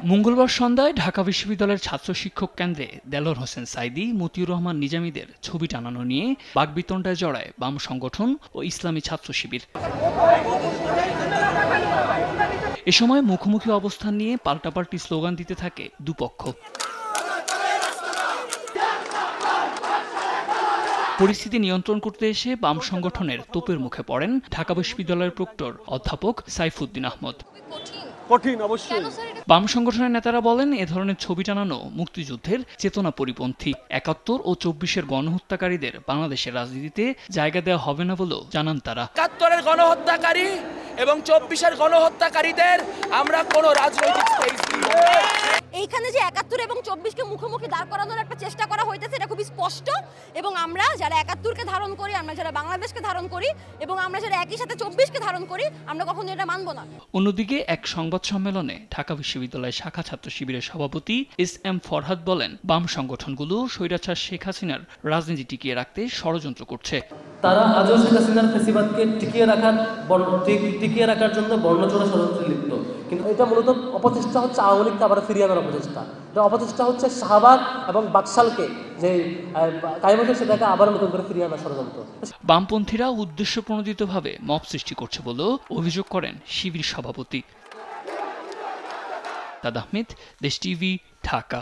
মঙ্গলবার সন্ধ্যায় ঢাকা বিশ্ববিদ্যালয়ের ছাত্র শিক্ষক কেন্দ্রে দেলোয়ার হোসেন সাঈদী, মতিউর রহমান নিজামীদের ছবি টানানো নিয়ে বাকবিতণ্ডায় জড়ায় বাম সংগঠন ও ইসলামী ছাত্র শিবির। এ সময় মুখোমুখি অবস্থান নিয়ে পাল্টাপাল্টি স্লোগান দিতে থাকে দুপক্ষ। পরিস্থিতি নিয়ন্ত্রণ করতে এসে বাম সংগঠনের তোপের মুখে পড়েন ঢাকা বিশ্ববিদ্যালয়ের প্রক্টর অধ্যাপক সাইফুদ্দিন আহমদ। বাম সংগঠনের নেতারা বলেন, এ ধরনের ছবি টানানো মুক্তিযুদ্ধের চেতনা পরিপন্থী। ৭১ ও ২৪-এর গণহত্যাকারীদের বাংলাদেশের রাজনীতিতে জায়গা দেওয়া হবে না বলেও জানান তারা। ৭১-এর গণহত্যাকারী এবং ২৪-এর গণহত্যাকারীদের আমরা কোনো রাজনৈতিক স্পেস দিব না। এইখানে যে ৭১ এবং ২৪-কে মুখোমুখি দাঁড় করানোর একটা চেষ্টা করা হইতেছে, এটা খুবই স্পষ্ট। এবং আমরা যারা ৭১-কে ধারণ করি, আমরা যারা বাংলাদেশকে ধারণ করি এবং আমরা যারা একই সাথে ২৪-কে ধারণ করি, আমরা কখনো এটা মানব না। অন্যদিকে এক সংবাদ সম্মেলনে ঢাকা বিশ্ববিদ্যালয় শাখা ছাত্র শিবিরের সভাপতি এস.এম. ফরহাদ বলেন, বাম সংগঠনগুলো স্বৈরাচার শেখ হাসিনার রাজনীতি টিকিয়ে রাখতে ষড়যন্ত্র করছে। তারা আজও শেখ হাসিনার ফ্যাসিবাদকে টিকিয়ে রাখার জন্য বর্ণচোরা ষড়যন্ত্রে লিপ্ত। কিন্তু এটা মূলত অপচেষ্টা হচ্ছে আওয়ামী লীগকে আবার ফিরিয়ে আনার অপচেষ্টা। এটা অপচেষ্টা হচ্ছে শাহবাগ এবং বাকশালকে যে কায়েম হয়েছে সেটাকে আবার নতুন করে ফিরিয়ে আনার ষড়যন্ত্র। বামপন্থীরা উদ্দেশ্যপ্রণোদিতভাবে মব সৃষ্টি করছে বলেও অভিযোগ করেন শিবির সভাপতি। তাদ আহমেদ, দেশ টিভি, ঢাকা।